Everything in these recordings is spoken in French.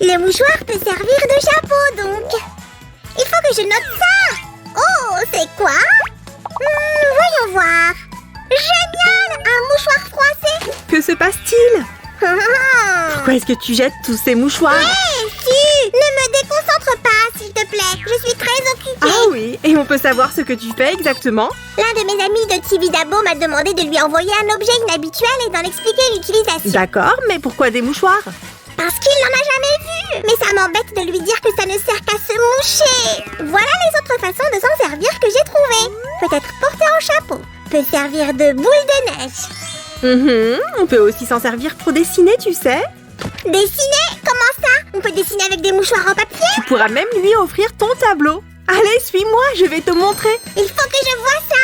Le mouchoir peut servir de chapeau, donc. Il faut que je note ça. Oh, c'est quoi? Voyons voir. Génial! Un mouchoir froissé. Que se passe-t-il? Pourquoi est-ce que tu jettes tous ces mouchoirs? Hé, ne me déconcentre pas, s'il te plaît. Je suis très occupée. Ah oui, et on peut savoir ce que tu fais exactement? L'un de mes amis de Tibidabo m'a demandé de lui envoyer un objet inhabituel et d'en expliquer l'utilisation. D'accord, mais pourquoi des mouchoirs? Parce qu'il n'en a jamais vu. Mais ça m'embête de lui dire que ça ne sert qu'à se moucher. Voilà les autres façons de s'en servir que j'ai trouvées. Peut-être porté en chapeau. Peut servir de boule de neige. On peut aussi s'en servir pour dessiner, tu sais. Dessiner? Comment ça? On peut dessiner avec des mouchoirs en papier? Tu pourras même lui offrir ton tableau. Allez, suis-moi, je vais te montrer. Il faut que je voie ça.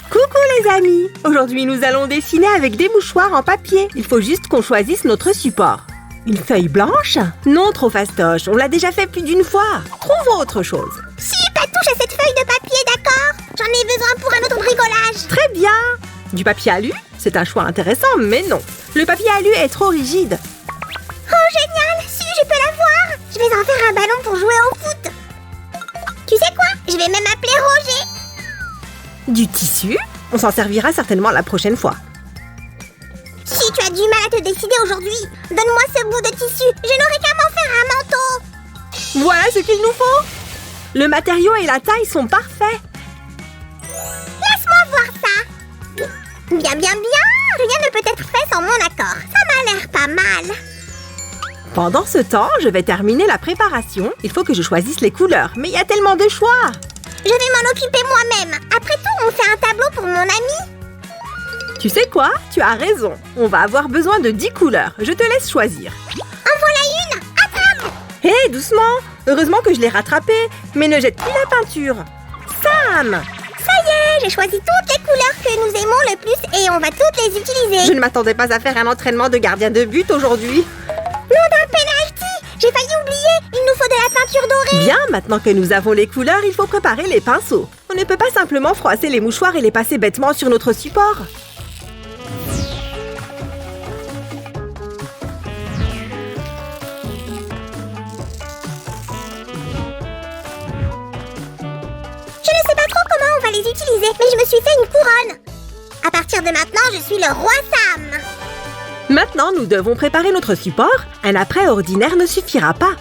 Coucou les amis. Aujourd'hui, nous allons dessiner avec des mouchoirs en papier. Il faut juste qu'on choisisse notre support. Une feuille blanche? Non, trop fastoche. On l'a déjà fait plus d'une fois. Trouve autre chose. Si, pas touche à cette feuille de papier, d'accord? J'en ai besoin pour un autre bricolage. Très bien. Du papier alu? C'est un choix intéressant, mais non. Le papier alu est trop rigide. Oh, génial! Si, je peux l'avoir! Je vais en faire un ballon pour jouer au foot. Tu sais quoi? Je vais même appeler Roger. Du tissu? On s'en servira certainement la prochaine fois. Si tu as du mal à te décider aujourd'hui, donne-moi ce bout de tissu. Je n'aurai qu'à m'en faire un manteau. Voilà ce qu'il nous faut. Le matériau et la taille sont parfaits. Laisse-moi voir ça. Bien. Rien ne peut être fait sans mon accord. Ça m'a l'air pas mal. Pendant ce temps, je vais terminer la préparation. Il faut que je choisisse les couleurs, mais il y a tellement de choix. Je vais m'en occuper moi-même. Après tout, on fait un tableau pour mon ami. Tu sais quoi? Tu as raison. On va avoir besoin de 10 couleurs. Je te laisse choisir. En voilà une. Attrape! Hé, doucement. Heureusement que je l'ai rattrapé. Mais ne jette plus la peinture. Sam! Ça y est, j'ai choisi toutes les couleurs que nous aimons le plus et on va toutes les utiliser. Je ne m'attendais pas à faire un entraînement de gardien de but aujourd'hui. Nom d'un penalty! J'ai failli oublier. Il nous faut de la peinture dorée. Bien, maintenant que nous avons les couleurs, il faut préparer les pinceaux. On ne peut pas simplement froisser les mouchoirs et les passer bêtement sur notre support. Je ne sais pas trop comment on va les utiliser, mais je me suis fait une couronne. À partir de maintenant, je suis le roi Sam. Maintenant, nous devons préparer notre support. Un apprêt ordinaire ne suffira pas.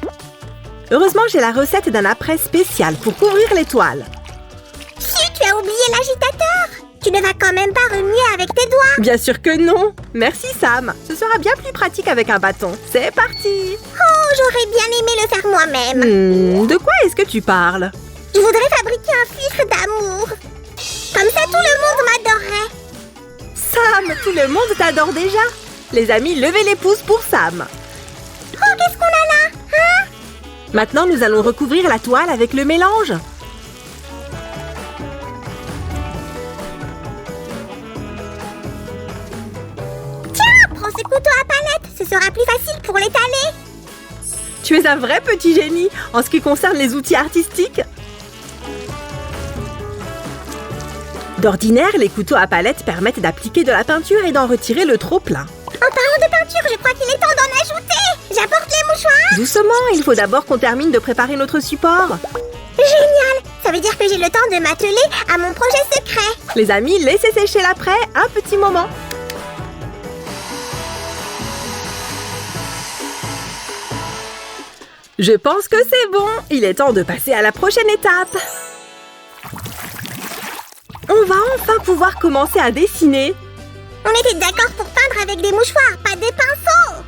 Heureusement, j'ai la recette d'un apprêt spécial pour couvrir les toiles. Si, tu as oublié l'agitateur. Tu ne vas quand même pas remuer avec tes doigts. Bien sûr que non. Merci Sam. Ce sera bien plus pratique avec un bâton. C'est parti. Oh, j'aurais bien aimé le faire moi-même. De quoi est-ce que tu parles? Je voudrais fabriquer un filtre d'amour. Comme ça, tout le monde m'adorerait. Sam, tout le monde t'adore déjà. Les amis, levez les pouces pour Sam. Oh, qu'est-ce qu'on a là? Hein? Maintenant, nous allons recouvrir la toile avec le mélange. Tiens, prends ce couteau à palette. Ce sera plus facile pour l'étaler. Tu es un vrai petit génie en ce qui concerne les outils artistiques. D'ordinaire, les couteaux à palette permettent d'appliquer de la peinture et d'en retirer le trop-plein. En parlant de peinture, je crois qu'il est temps d'en ajouter. J'apporte les mouchoirs. Doucement, il faut d'abord qu'on termine de préparer notre support. Génial. Ça veut dire que j'ai le temps de m'atteler à mon projet secret. Les amis, laissez sécher l'après un petit moment. Je pense que c'est bon. Il est temps de passer à la prochaine étape. On va enfin pouvoir commencer à dessiner. On était d'accord pour peindre avec des mouchoirs, pas des pinceaux.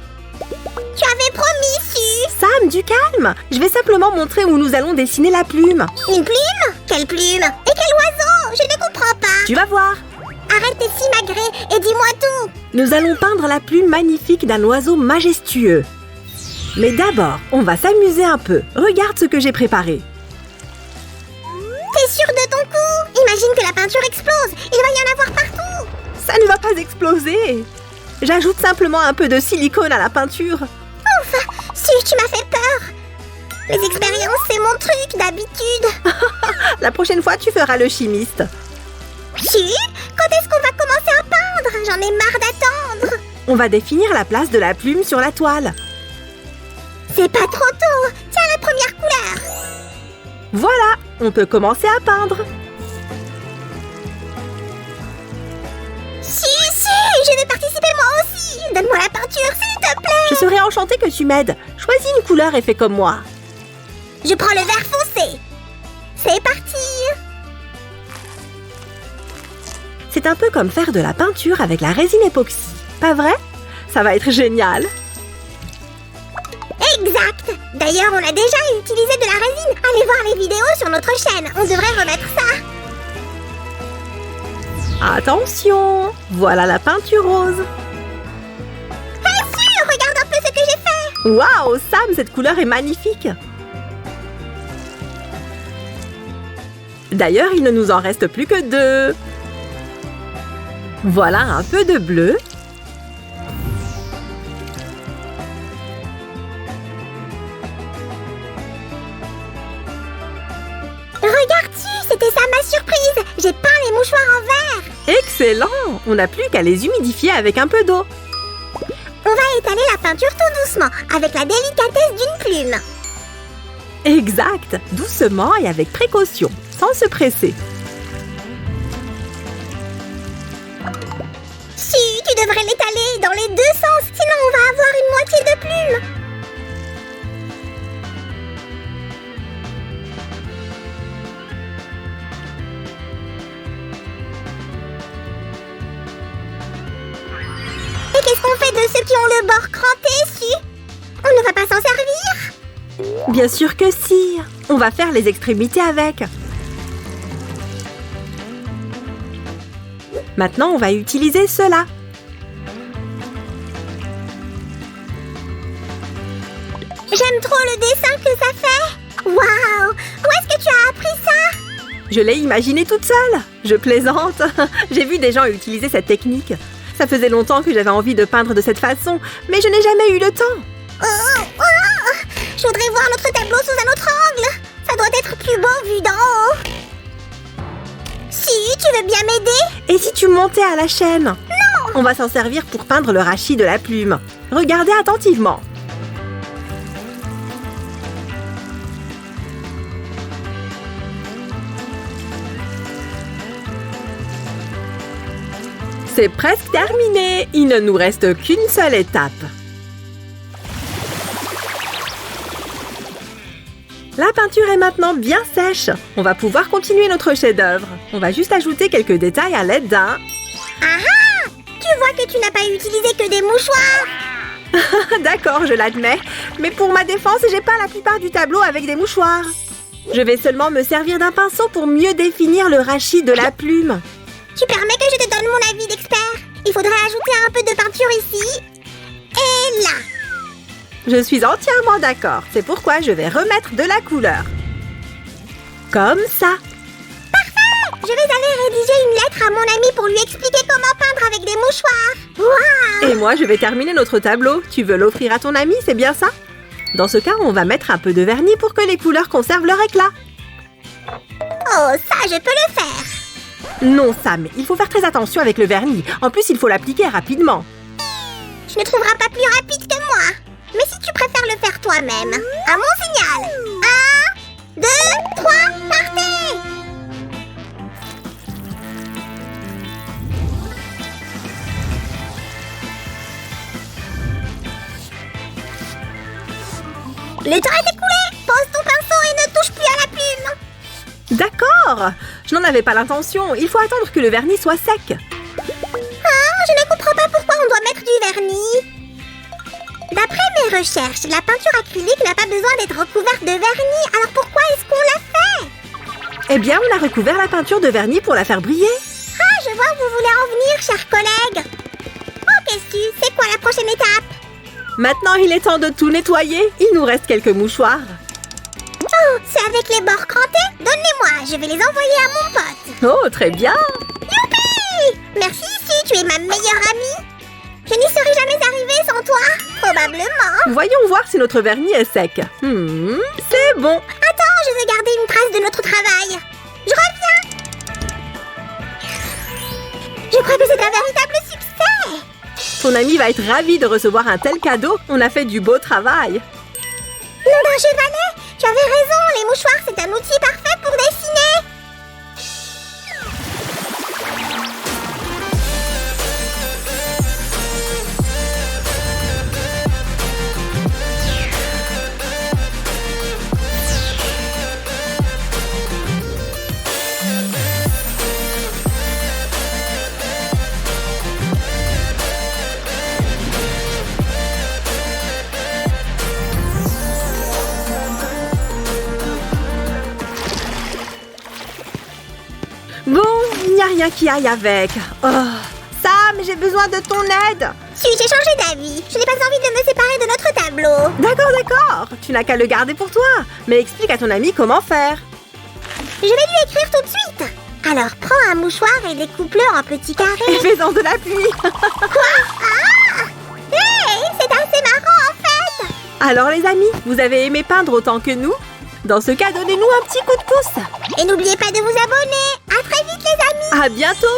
Tu avais promis, Su. Sam, du calme. Je vais simplement montrer où nous allons dessiner la plume. Une plume? Quelle plume? Et quel oiseau? Je ne comprends pas. Tu vas voir. Arrête tes simagrées et dis-moi tout. Nous allons peindre la plume magnifique d'un oiseau majestueux. Mais d'abord, on va s'amuser un peu. Regarde ce que j'ai préparé. T'es sûr de ton coup? Imagine que la peinture explose. Il va y en avoir partout. Ça ne va pas exploser. J'ajoute simplement un peu de silicone à la peinture. Ouf, Si, tu m'as fait peur. Les expériences, c'est mon truc d'habitude. La prochaine fois, tu feras le chimiste. Si, quand est-ce qu'on va commencer à peindre? J'en ai marre d'attendre. On va définir la place de la plume sur la toile. C'est pas trop tôt. Tiens la première couleur. Voilà, on peut commencer à peindre. Si, je vais participer moi aussi. Donne-moi la peinture, s'il te plaît. Je serais enchantée que tu m'aides. Choisis une couleur et fais comme moi. Je prends le vert foncé. C'est parti. C'est un peu comme faire de la peinture avec la résine époxy. Pas vrai? Ça va être génial. Exact. D'ailleurs, on a déjà utilisé de la résine. Allez voir les vidéos sur notre chaîne. On devrait remettre ça. Attention, voilà la peinture rose. Regarde un peu ce que j'ai fait. Waouh, Sam, cette couleur est magnifique. D'ailleurs, il ne nous en reste plus que 2. Voilà un peu de bleu. Regarde-tu, c'était ça ma surprise. J'ai peint les mouchoirs en vert. Excellent! On n'a plus qu'à les humidifier avec un peu d'eau. On va étaler la peinture tout doucement, avec la délicatesse d'une plume. Exact! Doucement et avec précaution, sans se presser. Si, tu devrais l'étaler dans les deux sens, sinon on va avoir une moitié de plume. Et qu'est-ce qu'on fait de ceux qui ont le bord cranté, si? On ne va pas s'en servir? Bien sûr que si! On va faire les extrémités avec. Maintenant, on va utiliser cela. J'aime trop le dessin que ça fait. Waouh! Où est-ce que tu as appris ça? Je l'ai imaginé toute seule. Je plaisante. J'ai vu des gens utiliser cette technique. Ça faisait longtemps que j'avais envie de peindre de cette façon, mais je n'ai jamais eu le temps. Je voudrais voir notre tableau sous un autre angle. Ça doit être plus beau vu d'en haut. Si, tu veux bien m'aider? Et si tu montais à la chaîne? Non! On va s'en servir pour peindre le rachis de la plume. Regardez attentivement. C'est presque terminé. Il ne nous reste qu'une seule étape. La peinture est maintenant bien sèche. On va pouvoir continuer notre chef-d'œuvre. On va juste ajouter quelques détails à l'aide d'un... Ah ah! Tu vois que tu n'as pas utilisé que des mouchoirs. D'accord, je l'admets. Mais pour ma défense, j'ai pas la plupart du tableau avec des mouchoirs. Je vais seulement me servir d'un pinceau pour mieux définir le rachis de la plume. Tu permets que je te donne mon avis d'expert? Il faudrait ajouter un peu de peinture ici. Et là. Je suis entièrement d'accord. C'est pourquoi je vais remettre de la couleur. Comme ça. Parfait! Je vais aller rédiger une lettre à mon ami pour lui expliquer comment peindre avec des mouchoirs. Waouh! Et moi, je vais terminer notre tableau. Tu veux l'offrir à ton ami, c'est bien ça? Dans ce cas, on va mettre un peu de vernis pour que les couleurs conservent leur éclat. Oh, ça, je peux le faire. Non, Sam, il faut faire très attention avec le vernis. En plus, il faut l'appliquer rapidement. Tu ne trouveras pas plus rapide que moi. Mais si tu préfères le faire toi-même, à mon signal. 1, 2, 3, partez! Le temps est écoulé. Pose ton pinceau et ne touche plus à la plume. D'accord. Je n'en avais pas l'intention. Il faut attendre que le vernis soit sec. Je ne comprends pas pourquoi on doit mettre du vernis. D'après mes recherches, la peinture acrylique n'a pas besoin d'être recouverte de vernis. Alors pourquoi est-ce qu'on l'a fait? Eh bien, on a recouvert la peinture de vernis pour la faire briller. Ah, je vois où vous voulez en venir, chers collègues. Ok, Stu, c'est quoi la prochaine étape? Maintenant, il est temps de tout nettoyer. Il nous reste quelques mouchoirs. Oh, c'est avec les bords crantés? Donne-les-moi, je vais les envoyer à mon pote. Oh, très bien. Youpi! Merci, Stu, tu es ma meilleure amie. Je n'y serais jamais arrivée sans toi, probablement. Voyons voir si notre vernis est sec. C'est bon. Attends, je veux garder une trace de notre travail. Je reviens. Je crois que c'est un véritable succès. Ton ami va être ravi de recevoir un tel cadeau. On a fait du beau travail. Nom d'un chevalet, tu avais raison, les mouchoirs c'est un outil parfait pour dessiner. Bon, il n'y a rien qui aille avec. Oh, Sam, j'ai besoin de ton aide. Si, j'ai changé d'avis. Je n'ai pas envie de me séparer de notre tableau. D'accord. Tu n'as qu'à le garder pour toi. Mais explique à ton ami comment faire. Je vais lui écrire tout de suite. Alors, prends un mouchoir et découpe-le en petits carrés. Fais-en de la pluie. Quoi? Ah! Hey, c'est assez marrant en fait. Alors les amis, vous avez aimé peindre autant que nous? Dans ce cas, donnez-nous un petit coup de pouce. Et n'oubliez pas de vous abonner. À très vite les amis. À bientôt.